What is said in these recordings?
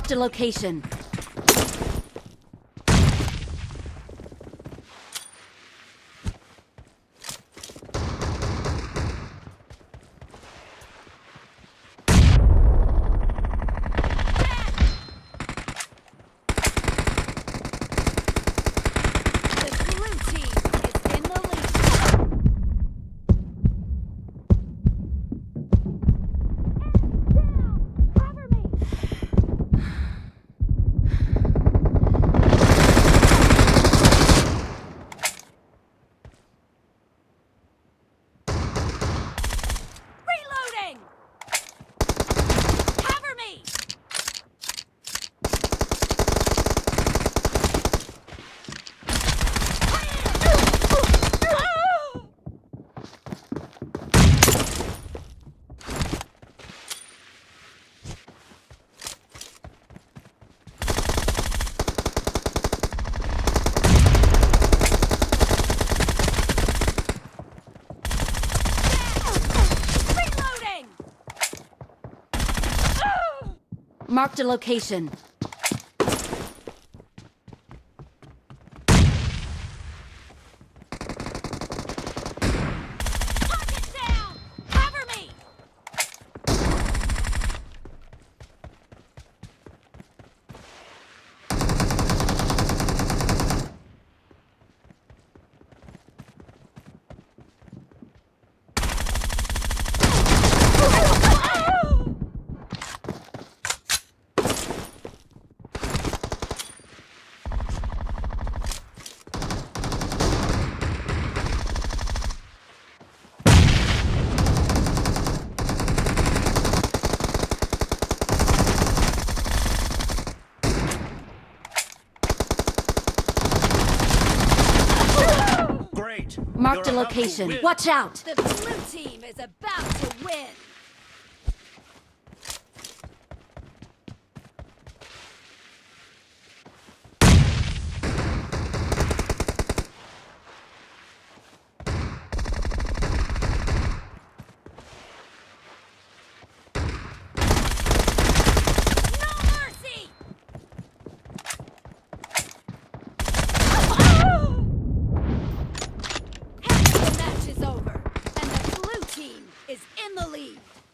Marked a location. Marked a location. Target down! Cover me! Marked a location. Watch out! The blue team is about to win!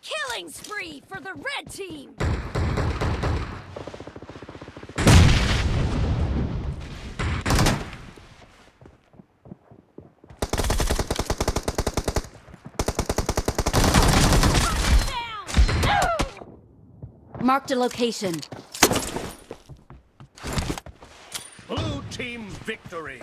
Killing spree for the red team! Marked a location. Blue team victory!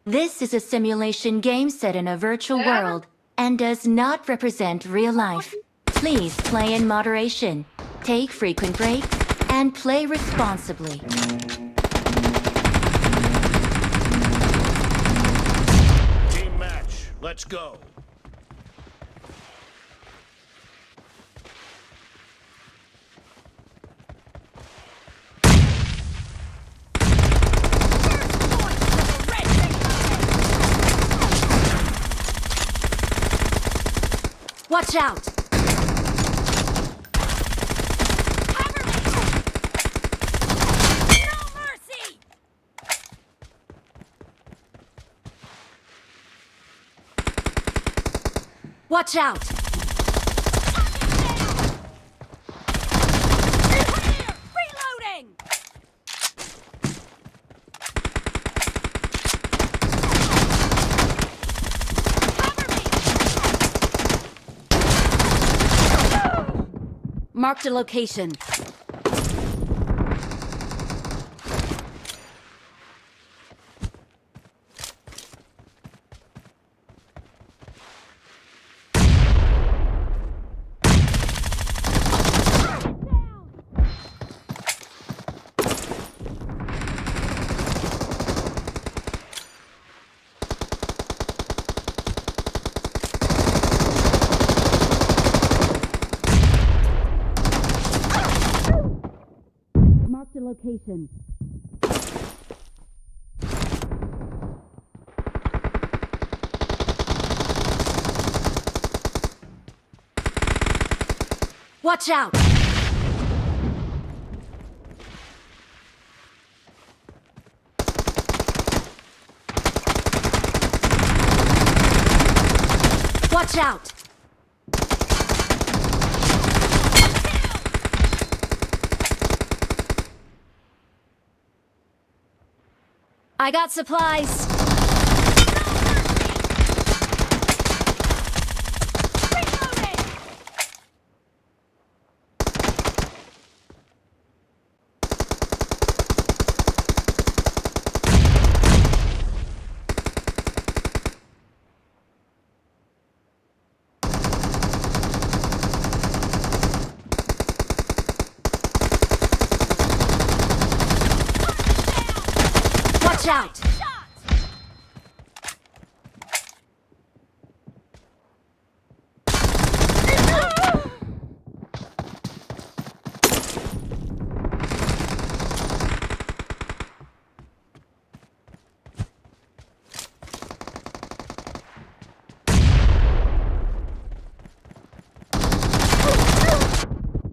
This is a simulation game set in a virtual world and does not represent real life. Please play in moderation, take frequent breaks, and play responsibly. Team match, let's go. Watch out! Cover me! No mercy! Watch out! Reloading! Marked a location. Marked a location. Watch out! Watch out! I got supplies. Reloading! Watch out! Shot!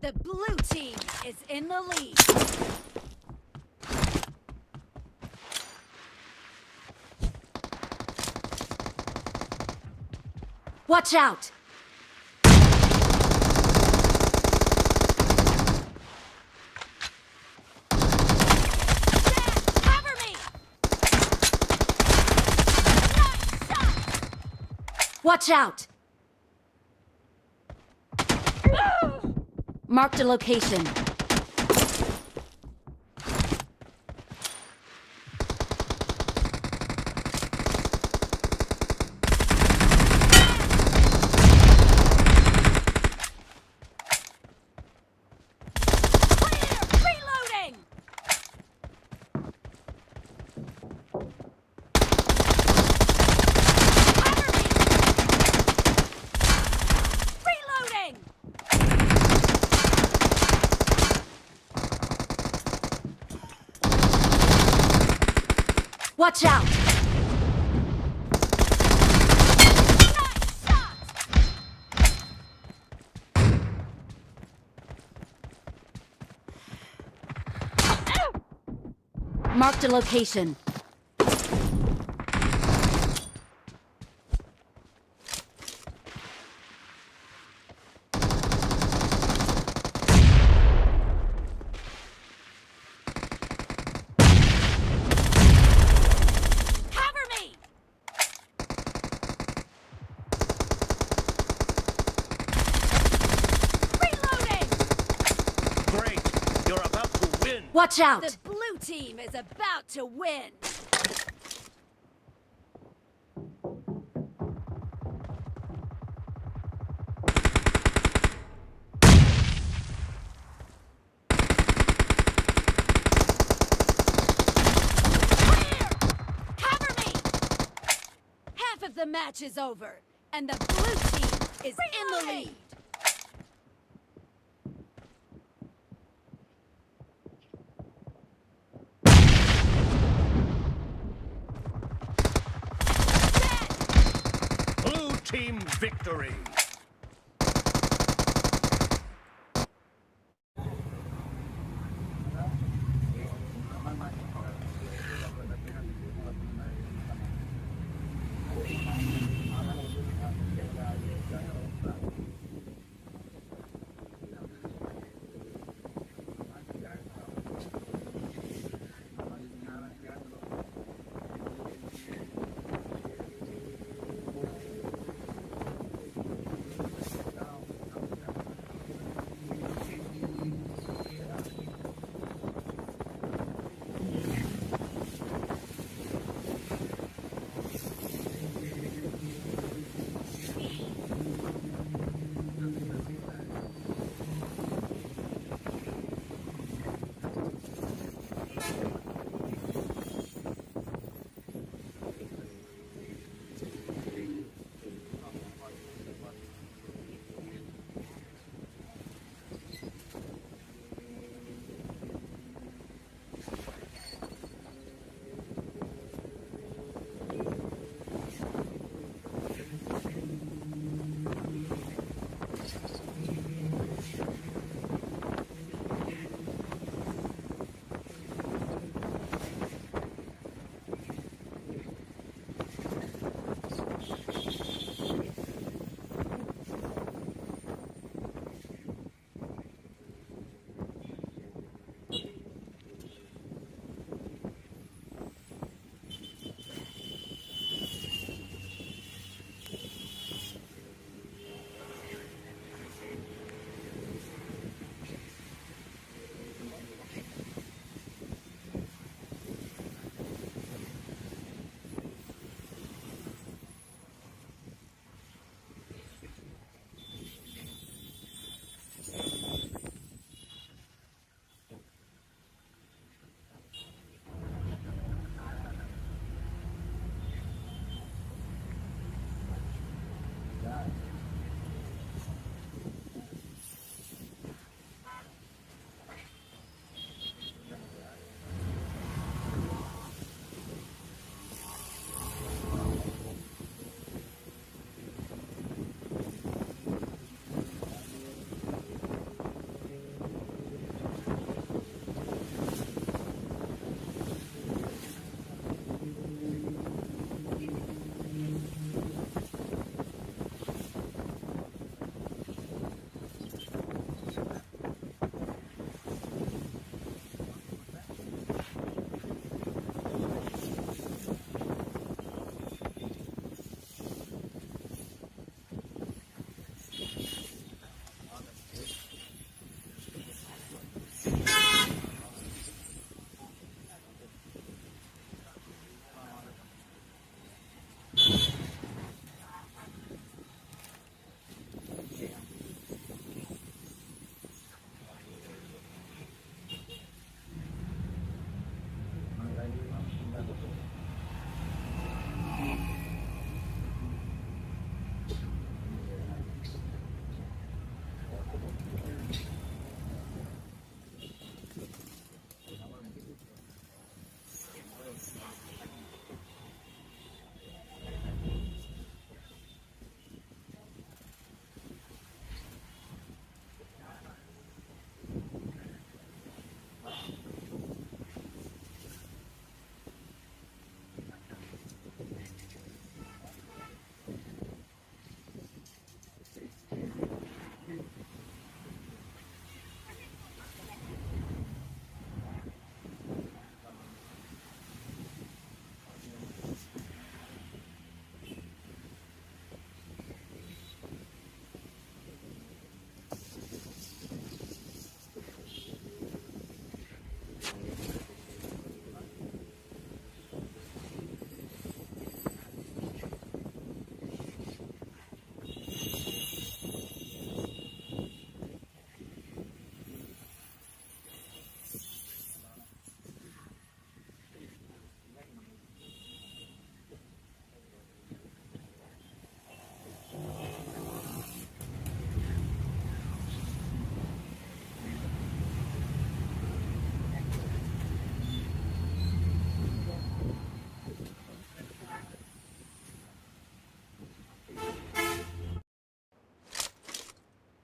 The blue team is in the lead. Watch out! Cover me! Nice shot! Watch out! Marked a location. Clear! Reloading! Cover me! Reloading! Watch out! Nice shot! Marked a location. Cover me! Reloading! Great. You're about to win. Watch out! The blue team is about to win. Clear! Cover me! Half of the match is over, and the blue team is in the lead. Blue team victory.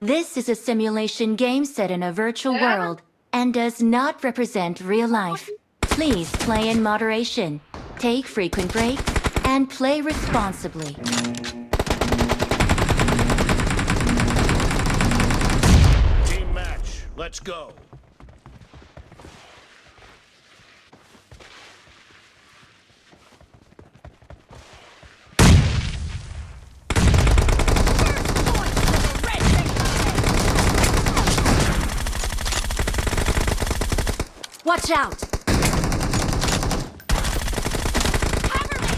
This is a simulation game set in a virtual world and does not represent real life. Please play in moderation, take frequent breaks, and play responsibly. Team match. Let's go. Watch out! Cover me!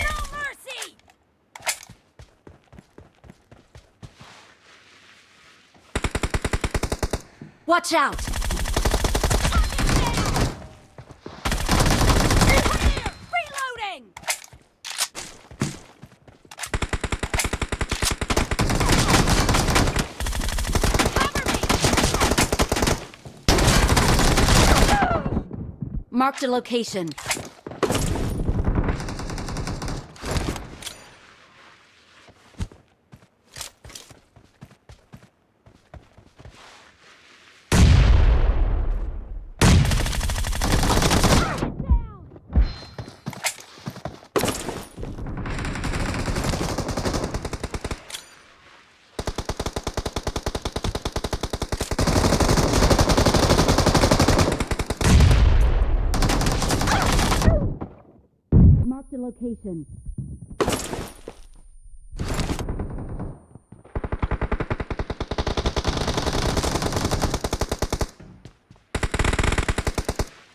No mercy! Watch out! Clear! Reloading! Cover me! Marked a location. Marked a location.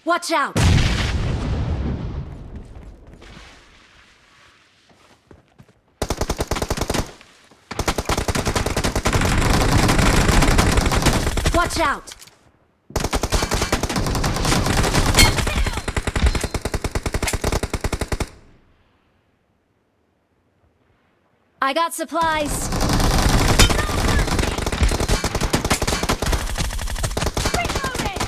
Watch out! Watch out! I got supplies. Reloading!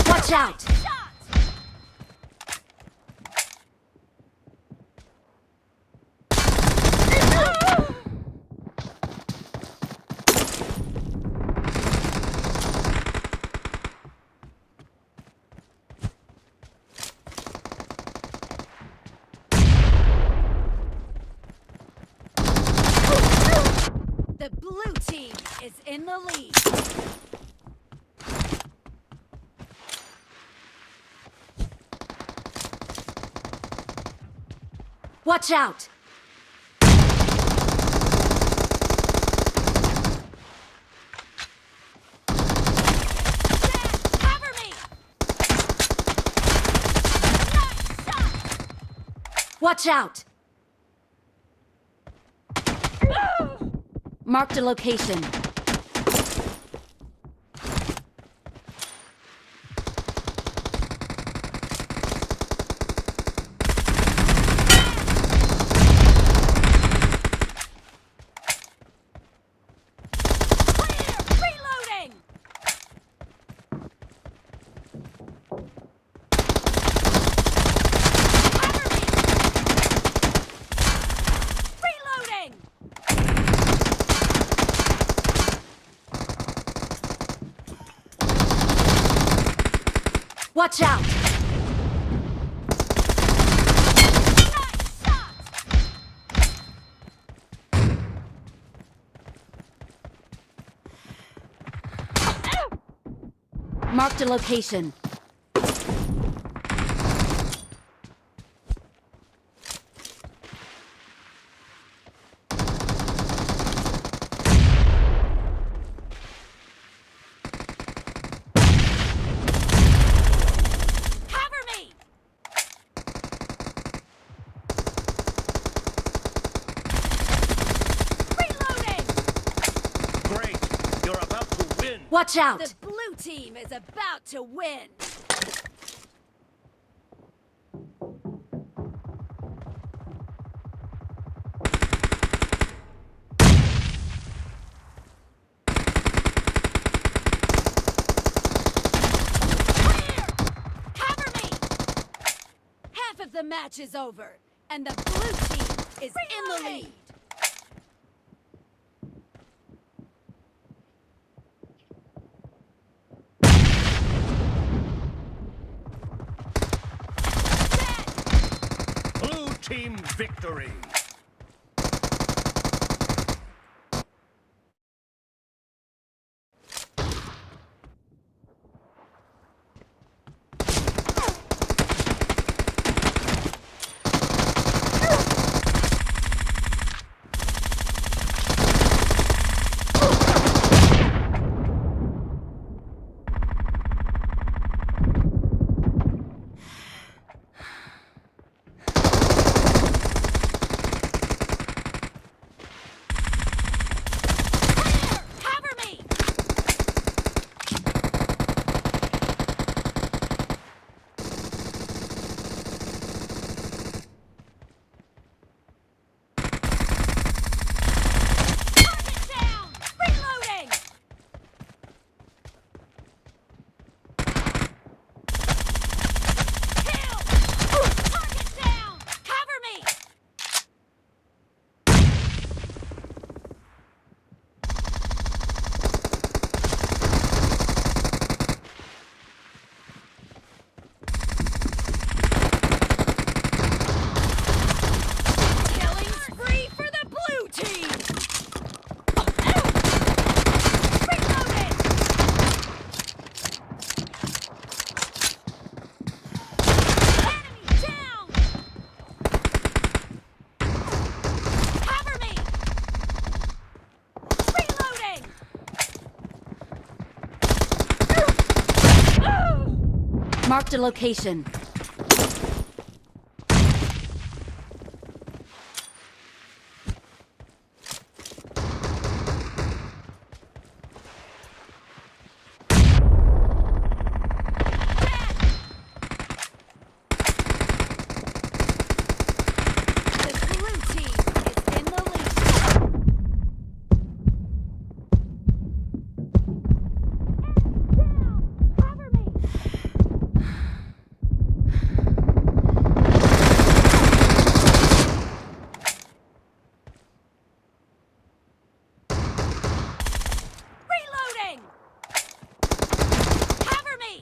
Watch out! Shot! The blue team is in the lead. Watch out! Cover me! Nice shot! Watch out! Marked a location. Clear! Reloading! Cover me! Reloading! Watch out! Nice shot! Marked a location. Cover me! Reloading! Great. You're about to win. Watch out! The blue team is about to win. the match is over, and the blue team is in the lead. Blue team victory. Cover me! Target down! Reloading! Kill! Target down! Cover me! Killing spree for the blue team! Reloading! Enemy down! Cover me! Reloading! Marked a location. The blue team is in the lead. Cover me! Reloading! Cover me!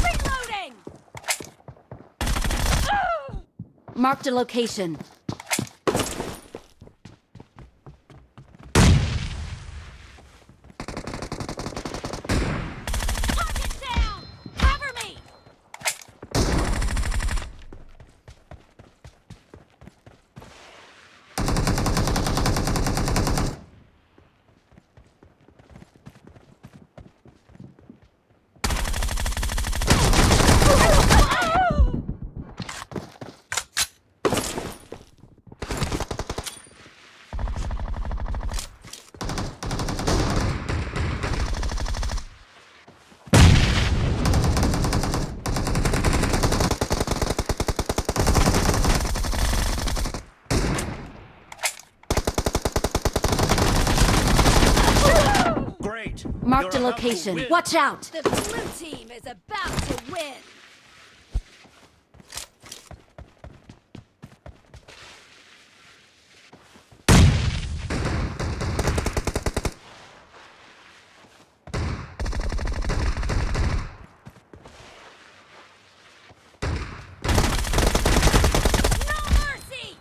Reloading! Marked a location. Target down! Cover me! Great. Marked a You're about to location. win. Watch out! The blue team is about to win. No mercy!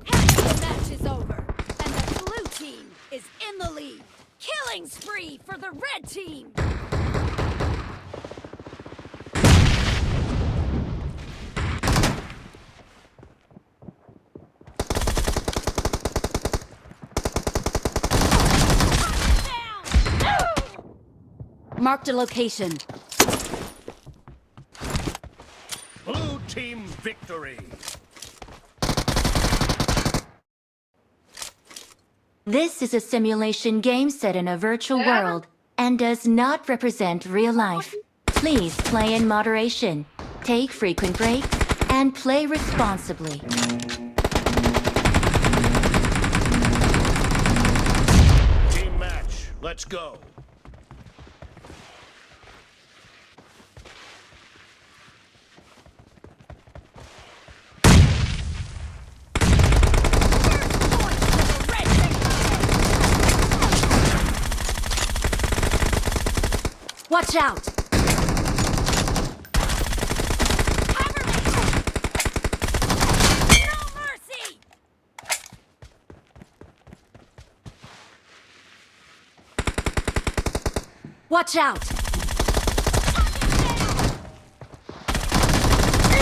Half of the match is over, and the blue team is in the lead. Killing spree for the red team. Marked a location. Blue team victory. This is a simulation game set in a virtual world and does not represent real life. Please play in moderation, take frequent breaks, and play responsibly. Team match, let's go. Watch out! Cover me! No mercy! Watch out!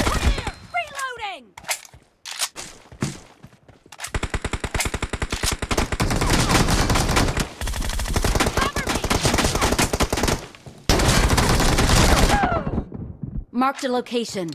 Clear! Reloading! Marked a location.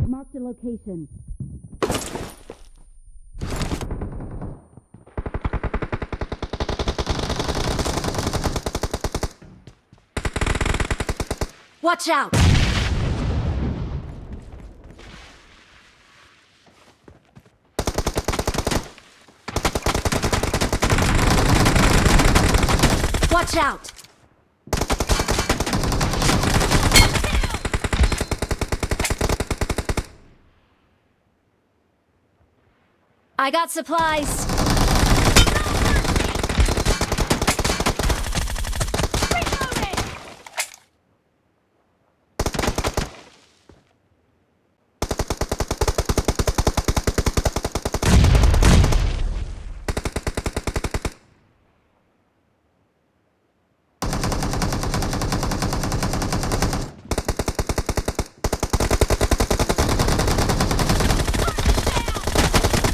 Marked a location. Watch out! Watch out! I got supplies. Reloading!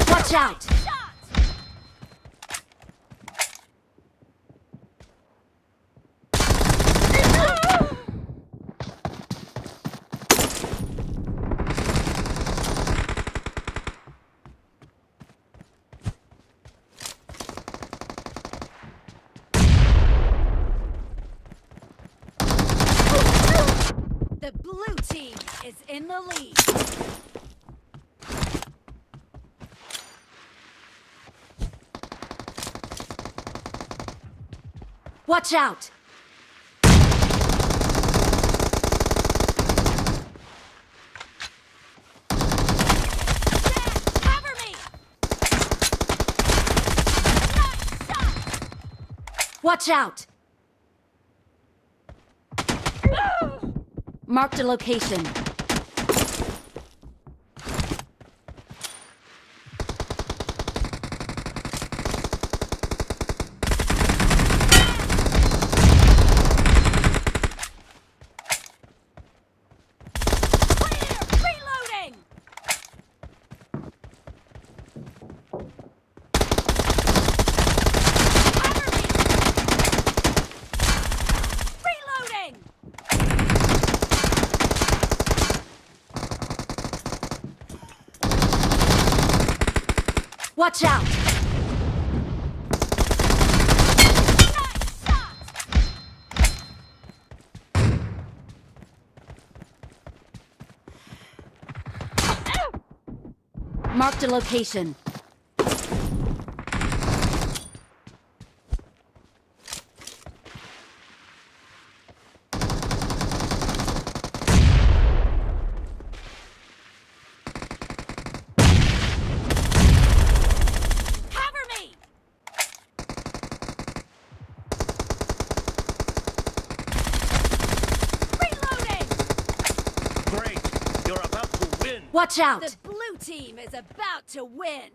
Watch out! The blue team is in the lead. Watch out! Cover me! Nice shot! Watch out! Marked a location. Reloading! Cover me! Reloading! Watch out! Nice shot! Marked a location. Cover me! Reloading! Great. You're Watch out! The blue team is about to win.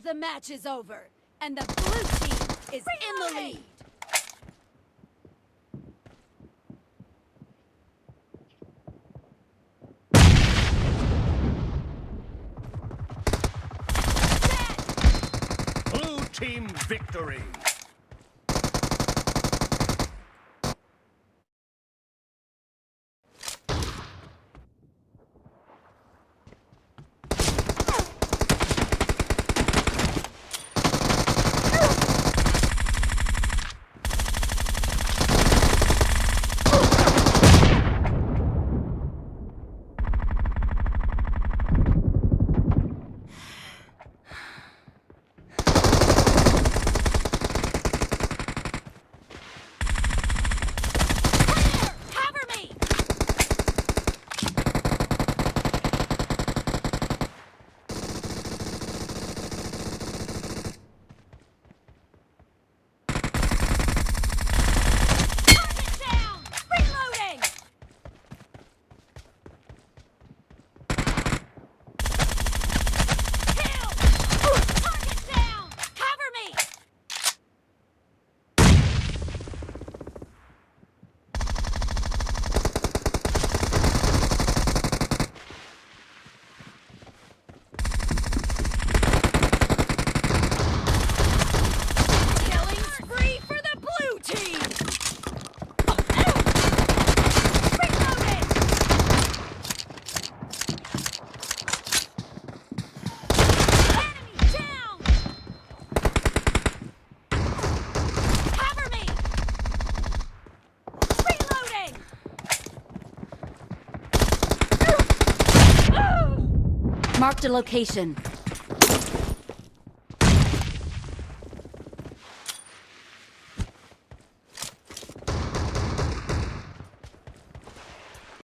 The match is over, and the blue team is in the lead. Blue team victory. Marked a location.